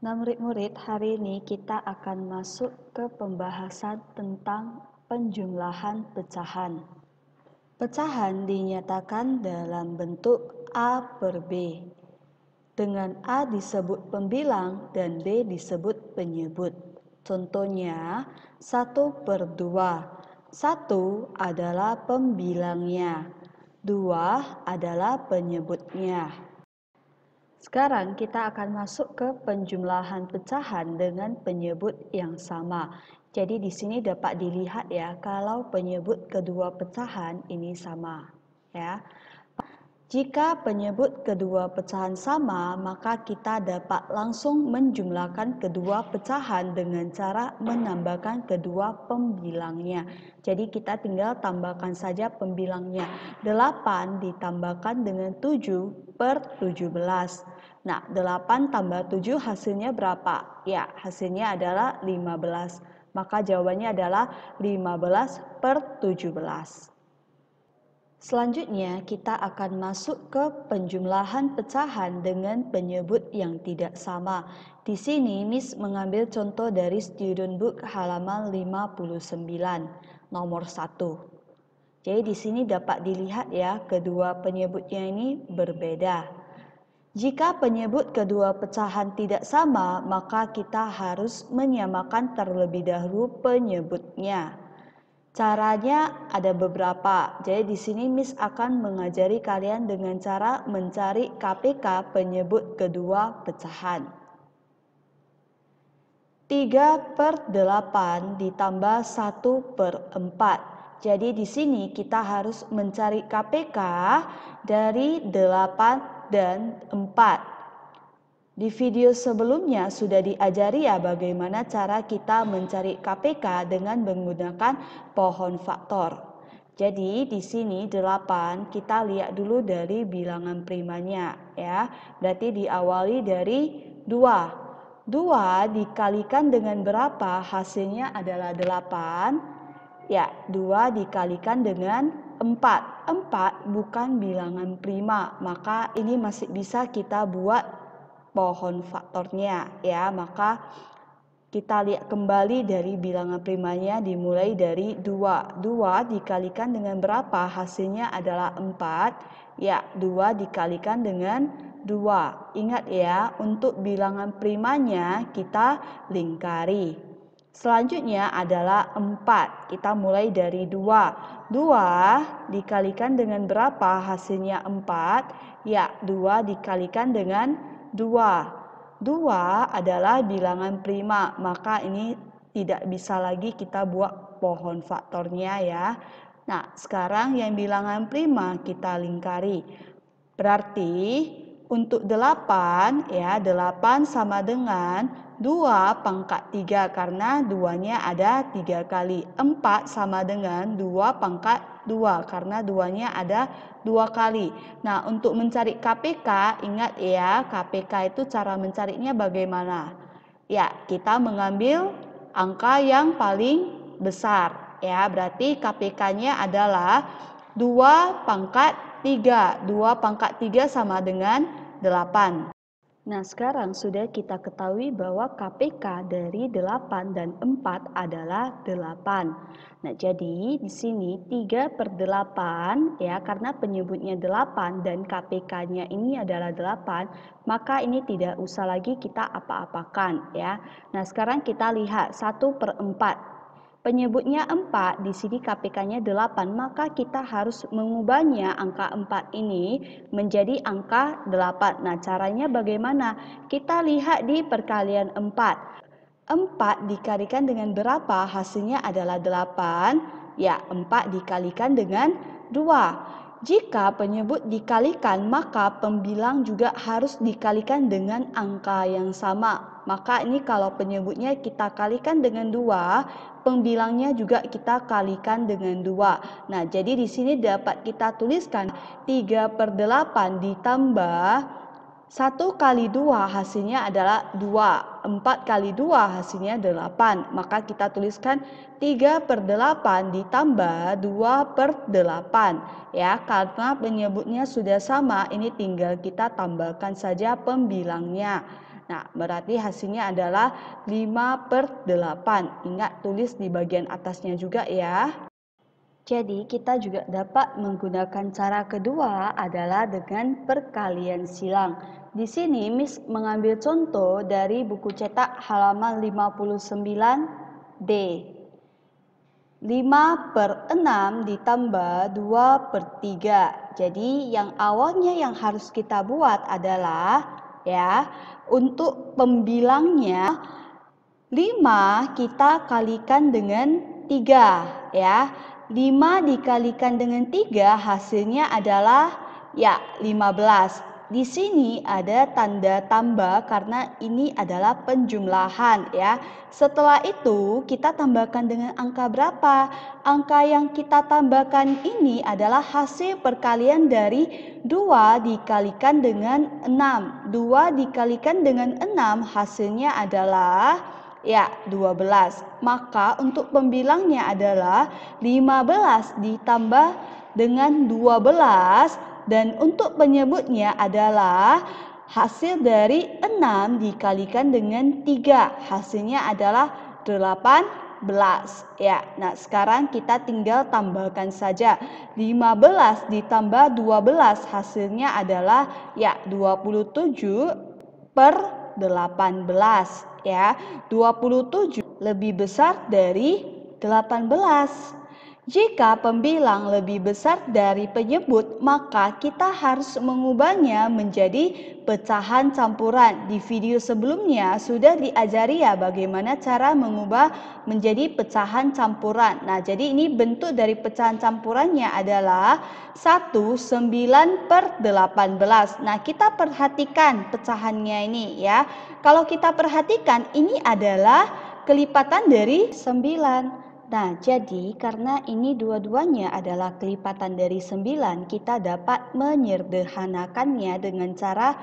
Nah, murid-murid, hari ini kita akan masuk ke pembahasan tentang penjumlahan pecahan. Pecahan dinyatakan dalam bentuk A per B. Dengan A disebut pembilang dan B disebut penyebut. Contohnya 1 per 2. 1 adalah pembilangnya, 2 adalah penyebutnya. Sekarang kita akan masuk ke penjumlahan pecahan dengan penyebut yang sama. Jadi di sini dapat dilihat ya, kalau penyebut kedua pecahan ini sama, ya. Jika penyebut kedua pecahan sama, maka kita dapat langsung menjumlahkan kedua pecahan dengan cara menambahkan kedua pembilangnya. Jadi kita tinggal tambahkan saja pembilangnya. 8 ditambahkan dengan 7 per 17. Nah, 8 tambah 7 hasilnya berapa? Ya, hasilnya adalah 15. Maka jawabannya adalah 15 per 17. Selanjutnya, kita akan masuk ke penjumlahan pecahan dengan penyebut yang tidak sama. Di sini, Miss mengambil contoh dari student book halaman 59, nomor 1. Jadi di sini dapat dilihat ya, kedua penyebutnya ini berbeda. Jika penyebut kedua pecahan tidak sama, maka kita harus menyamakan terlebih dahulu penyebutnya. Caranya ada beberapa. Jadi di sini Miss akan mengajari kalian dengan cara mencari KPK penyebut kedua pecahan. 3 per 8 ditambah 1 per 4. Jadi di sini kita harus mencari KPK dari 8 dan 4. Di video sebelumnya sudah diajari ya bagaimana cara kita mencari KPK dengan menggunakan pohon faktor. Jadi di sini 8 kita lihat dulu dari bilangan primanya ya. Berarti diawali dari 2. 2 dikalikan dengan berapa? Hasilnya adalah 8. Ya, 2 dikalikan dengan 4. 4 bukan bilangan prima, maka ini masih bisa kita buat pohon faktornya ya. Maka kita lihat kembali dari bilangan primanya dimulai dari 2. 2 dikalikan dengan berapa? Hasilnya adalah 4. Ya, 2 dikalikan dengan 2. Ingat ya, untuk bilangan primanya kita lingkari. Selanjutnya adalah 4. Kita mulai dari 2. 2 dikalikan dengan berapa? Hasilnya 4. Ya, 2 dikalikan dengan 2. 2 adalah bilangan prima, maka ini tidak bisa lagi kita buat pohon faktornya ya. Nah, sekarang yang bilangan prima kita lingkari. Berarti untuk 8 ya, 8 sama dengan 2 pangkat 3 karena 2-nya ada 3 kali. 4 sama dengan 2 pangkat 2 karena 2-nya ada 2 kali. Nah, untuk mencari KPK, ingat ya, KPK itu cara mencarinya bagaimana? Ya, kita mengambil angka yang paling besar. Ya, berarti KPK-nya adalah 2 pangkat 3. 2 pangkat 3 sama dengan 8. Nah, sekarang sudah kita ketahui bahwa KPK dari 8 dan 4 adalah 8. Nah, jadi di sini 3 per 8 ya, karena penyebutnya 8 dan KPK-nya ini adalah 8, maka ini tidak usah lagi kita apa-apakan ya. Nah, sekarang kita lihat 1 per 4. Penyebutnya 4, di sini KPK-nya 8, maka kita harus mengubahnya angka 4 ini menjadi angka 8. Nah, caranya bagaimana? Kita lihat di perkalian 4. 4 dikalikan dengan berapa? Hasilnya adalah 8. Ya, 4 dikalikan dengan 2. Jika penyebut dikalikan, maka pembilang juga harus dikalikan dengan angka yang sama. Maka ini kalau penyebutnya kita kalikan dengan 2, pembilangnya juga kita kalikan dengan 2. Nah, jadi di sini dapat kita tuliskan 3 per 8 ditambah 1 kali 2 hasilnya adalah 2. 4 kali 2 hasilnya 8. Maka kita tuliskan 3 per 8 ditambah 2 per 8. Ya, karena penyebutnya sudah sama, ini tinggal kita tambahkan saja pembilangnya. Nah, berarti hasilnya adalah 5/8. Ingat tulis di bagian atasnya juga ya. Jadi kita juga dapat menggunakan cara kedua adalah dengan perkalian silang. Di sini Miss mengambil contoh dari buku cetak halaman 59D. 5/6 ditambah 2/3. Jadi yang awalnya yang harus kita buat adalah ya, untuk pembilangnya 5 kita kalikan dengan 3 ya. 5 dikalikan dengan 3 hasilnya adalah ya 15. Di sini ada tanda tambah karena ini adalah penjumlahan ya. Setelah itu kita tambahkan dengan angka berapa? Angka yang kita tambahkan ini adalah hasil perkalian dari 2 dikalikan dengan 6. 2 dikalikan dengan 6 hasilnya adalah ya 12. Maka untuk pembilangnya adalah 15 ditambah dengan 12 dan untuk penyebutnya adalah hasil dari 6 dikalikan dengan 3. Hasilnya adalah 18 ya. Nah, sekarang kita tinggal tambahkan saja. 15 ditambah 12 hasilnya adalah ya 27/18 ya. 27 lebih besar dari 18. Jika pembilang lebih besar dari penyebut, maka kita harus mengubahnya menjadi pecahan campuran. Di video sebelumnya sudah diajari ya bagaimana cara mengubah menjadi pecahan campuran. Nah, jadi ini bentuk dari pecahan campurannya adalah 19/18. Nah, kita perhatikan pecahannya ini ya. Kalau kita perhatikan ini adalah kelipatan dari 9. Nah, jadi karena ini dua-duanya adalah kelipatan dari 9, kita dapat menyederhanakannya dengan cara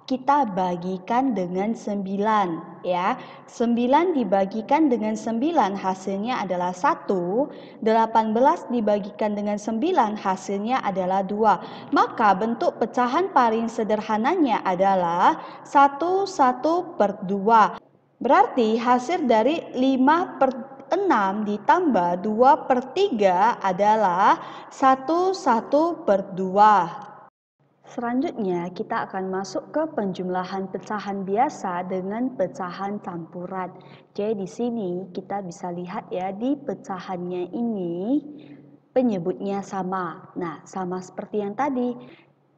kita bagikan dengan 9 ya. 9 dibagikan dengan 9 hasilnya adalah 1. 18 dibagikan dengan 9 hasilnya adalah 2. Maka bentuk pecahan paling sederhananya adalah 1/2. Berarti hasil dari 5/6 ditambah 2/3 adalah 1/2. Selanjutnya kita akan masuk ke penjumlahan pecahan biasa dengan pecahan campuran. Jadi di sini kita bisa lihat ya di pecahannya ini penyebutnya sama. Nah, sama seperti yang tadi.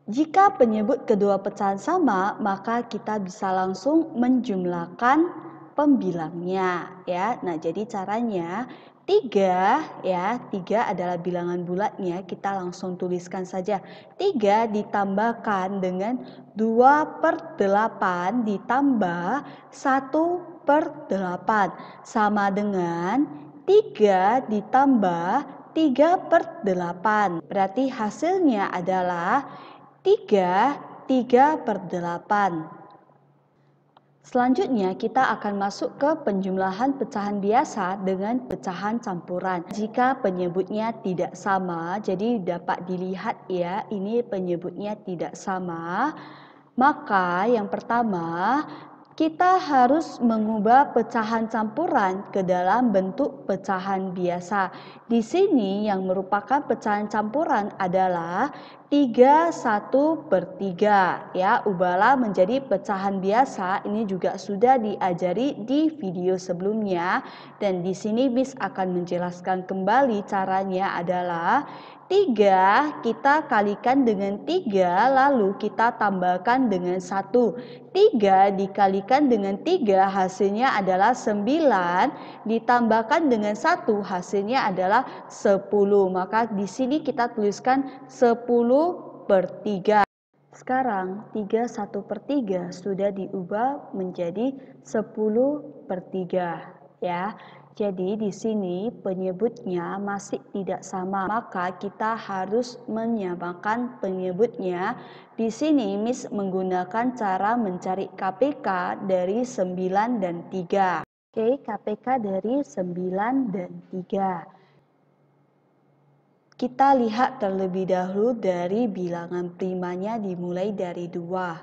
Jika penyebut kedua pecahan sama, maka kita bisa langsung menjumlahkan pembilangnya ya. Nah, jadi caranya 3 ya, 3 adalah bilangan bulatnya, kita langsung tuliskan saja. 3 ditambahkan dengan 2/8 ditambah 1/8 sama dengan 3 ditambah 3/8. Berarti hasilnya adalah 3/8. Selanjutnya kita akan masuk ke penjumlahan pecahan biasa dengan pecahan campuran. Jika penyebutnya tidak sama, jadi dapat dilihat ya, ini penyebutnya tidak sama. Maka yang pertama, kita harus mengubah pecahan campuran ke dalam bentuk pecahan biasa. Di sini yang merupakan pecahan campuran adalah 31/3 ya. Ubahlah menjadi pecahan biasa. Ini juga sudah diajari di video sebelumnya dan di sini Miss akan menjelaskan kembali caranya adalah 3 kita kalikan dengan 3 lalu kita tambahkan dengan 1. 3 dikalikan dengan 3 hasilnya adalah 9 ditambahkan dengan 1 hasilnya adalah 10. Maka di sini kita tuliskan 10/3. Sekarang 31/3 sudah diubah menjadi 10/3 ya. Jadi di sini penyebutnya masih tidak sama, maka kita harus menyamakan penyebutnya. Di sini Miss menggunakan cara mencari KPK dari 9 dan 3. Oke, KPK dari 9 dan 3. Kita lihat terlebih dahulu dari bilangan primanya dimulai dari 2.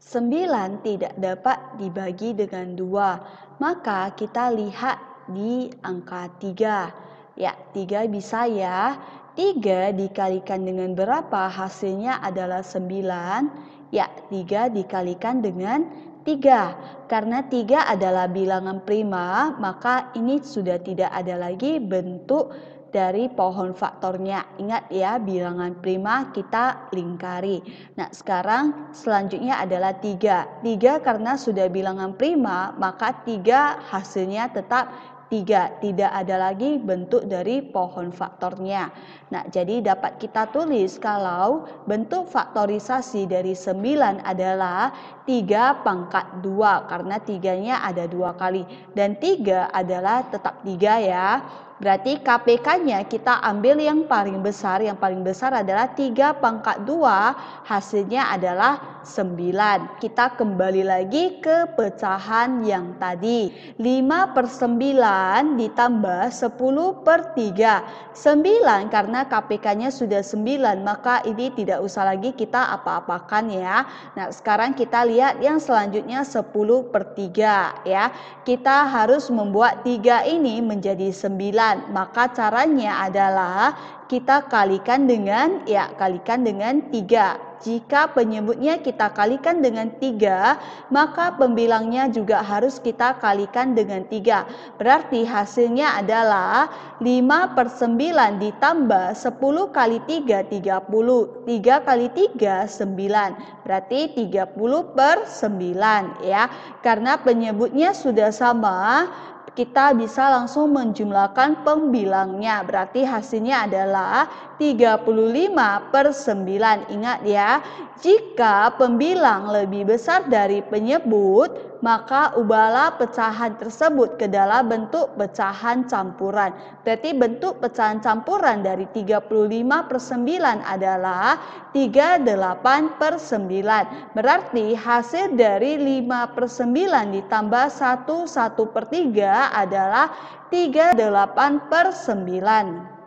9 tidak dapat dibagi dengan 2. Maka kita lihat di angka 3. Ya, 3 bisa ya. 3 dikalikan dengan berapa? Hasilnya adalah 9. Ya, 3 dikalikan dengan 3. Karena 3 adalah bilangan prima, maka ini sudah tidak ada lagi bentuk dari pohon faktornya. Ingat ya, bilangan prima kita lingkari. Nah, sekarang selanjutnya adalah 3. 3 karena sudah bilangan prima, maka 3 hasilnya tetap 3. Tidak ada lagi bentuk dari pohon faktornya. Nah, jadi dapat kita tulis kalau bentuk faktorisasi dari 9 adalah 3 pangkat 2. Karena 3-nya ada 2 kali. Dan 3 adalah tetap 3 ya. Berarti KPK-nya kita ambil yang paling besar. Yang paling besar adalah 3 pangkat 2. Hasilnya adalah 9. Kita kembali lagi ke pecahan yang tadi. 5/9 ditambah 10/3. 9 karena KPK-nya sudah 9. Maka ini tidak usah lagi kita apa-apakan ya. Nah, sekarang kita lihat yang selanjutnya 10/3 ya. Kita harus membuat 3 ini menjadi 9. Maka caranya adalah kita kalikan dengan 3. Jika penyebutnya kita kalikan dengan 3, maka pembilangnya juga harus kita kalikan dengan 3. Berarti hasilnya adalah 5/9 ditambah 10 kali 3, 30. 3 kali 3, 9. Berarti 30/9 ya. Karena penyebutnya sudah sama, kita bisa langsung menjumlahkan pembilangnya. Berarti hasilnya adalah 35/9. Ingat ya, jika pembilang lebih besar dari penyebut, maka ubahlah pecahan tersebut ke dalam bentuk pecahan campuran. Berarti bentuk pecahan campuran dari 35/9 adalah 38/9. Berarti hasil dari 5/9 ditambah 1/3 adalah 38/9.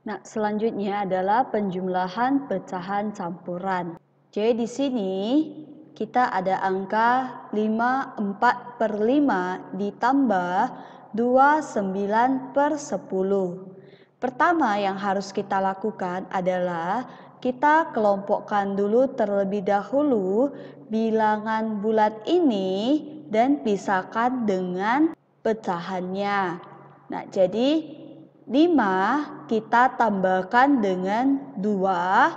Nah, selanjutnya adalah penjumlahan pecahan campuran. Jadi di sini kita ada angka 54/5 ditambah 29/10. Pertama yang harus kita lakukan adalah kita kelompokkan dulu terlebih dahulu bilangan bulat ini dan pisahkan dengan pecahannya. Nah, jadi 5 kita tambahkan dengan 2,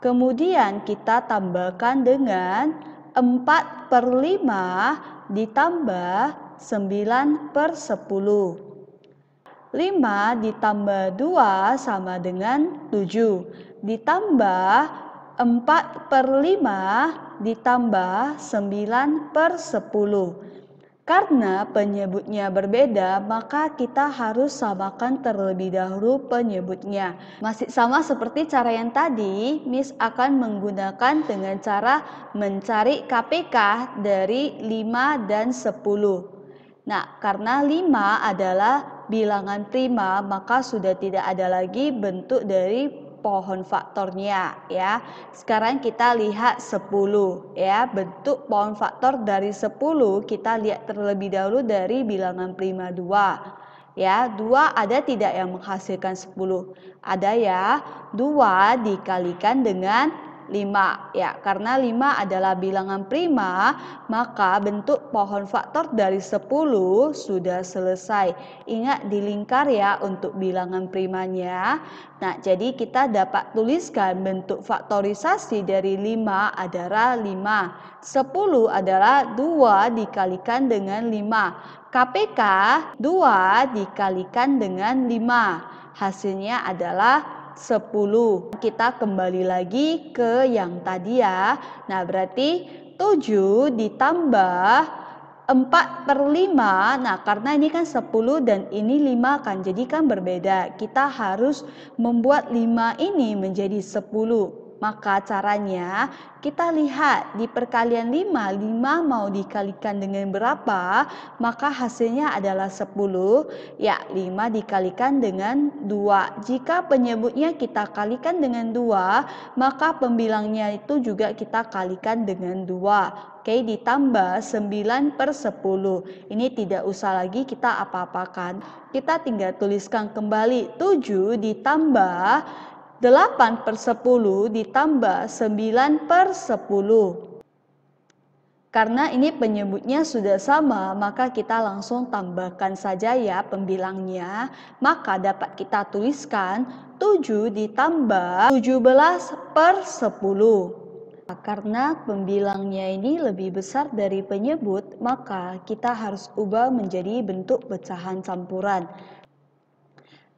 kemudian kita tambahkan dengan 4/5 ditambah 9/10. 5 ditambah 2 sama dengan 7. Ditambah 4/5 ditambah 9/10. Karena penyebutnya berbeda, maka kita harus samakan terlebih dahulu penyebutnya. Masih sama seperti cara yang tadi, Miss akan menggunakan dengan cara mencari KPK dari 5 dan 10. Nah, karena 5 adalah bilangan prima, maka sudah tidak ada lagi bentuk dari pohon faktornya ya. Sekarang kita lihat 10 ya. Bentuk pohon faktor dari 10 kita lihat terlebih dahulu dari bilangan prima 2. Ya, 2 ada tidak yang menghasilkan 10? Ada ya. 2 dikalikan dengan 5 ya, karena 5 adalah bilangan prima, maka bentuk pohon faktor dari 10 sudah selesai. Ingat dilingkar ya untuk bilangan primanya. Nah, jadi kita dapat tuliskan bentuk faktorisasi dari 5 adalah 5. 10 adalah 2 dikalikan dengan 5. KPK 2 dikalikan dengan 5. Hasilnya adalah 10. Kita kembali lagi ke yang tadi ya. Nah, berarti 7 ditambah 4/5. Nah, karena ini kan 10 dan ini 5 kan, jadi kan berbeda. Kita harus membuat 5 ini menjadi 10. Maka caranya kita lihat di perkalian 5, 5 mau dikalikan dengan berapa? Maka hasilnya adalah 10. Ya, 5 dikalikan dengan 2. Jika penyebutnya kita kalikan dengan 2, maka pembilangnya itu juga kita kalikan dengan 2. Oke, ditambah 9/10. Ini tidak usah lagi kita apa-apakan. Kita tinggal tuliskan kembali 7 ditambah 8/10 ditambah 9/10. Karena ini penyebutnya sudah sama, maka kita langsung tambahkan saja ya pembilangnya. Maka dapat kita tuliskan 7 ditambah 17/10. Karena pembilangnya ini lebih besar dari penyebut, maka kita harus ubah menjadi bentuk pecahan campuran.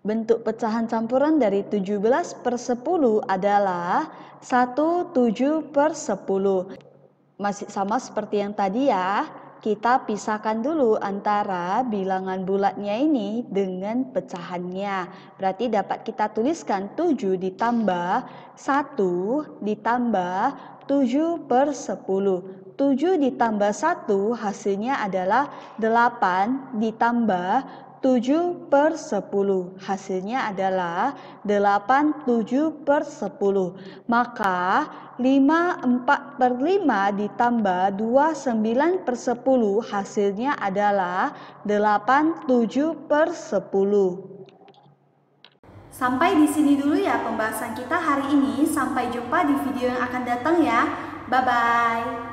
Bentuk pecahan campuran dari 17/10 adalah 1/7/10. Masih sama seperti yang tadi ya. Kita pisahkan dulu antara bilangan bulatnya ini dengan pecahannya. Berarti dapat kita tuliskan 7 ditambah 1 ditambah 7/10. 7 ditambah 1 hasilnya adalah 8 ditambah 7/10. Hasilnya adalah 8/7/10. Maka 4/5 ditambah 29/10 hasilnya adalah 8/7/10. Sampai di sini dulu ya pembahasan kita hari ini. Sampai jumpa di video yang akan datang ya. Bye-bye.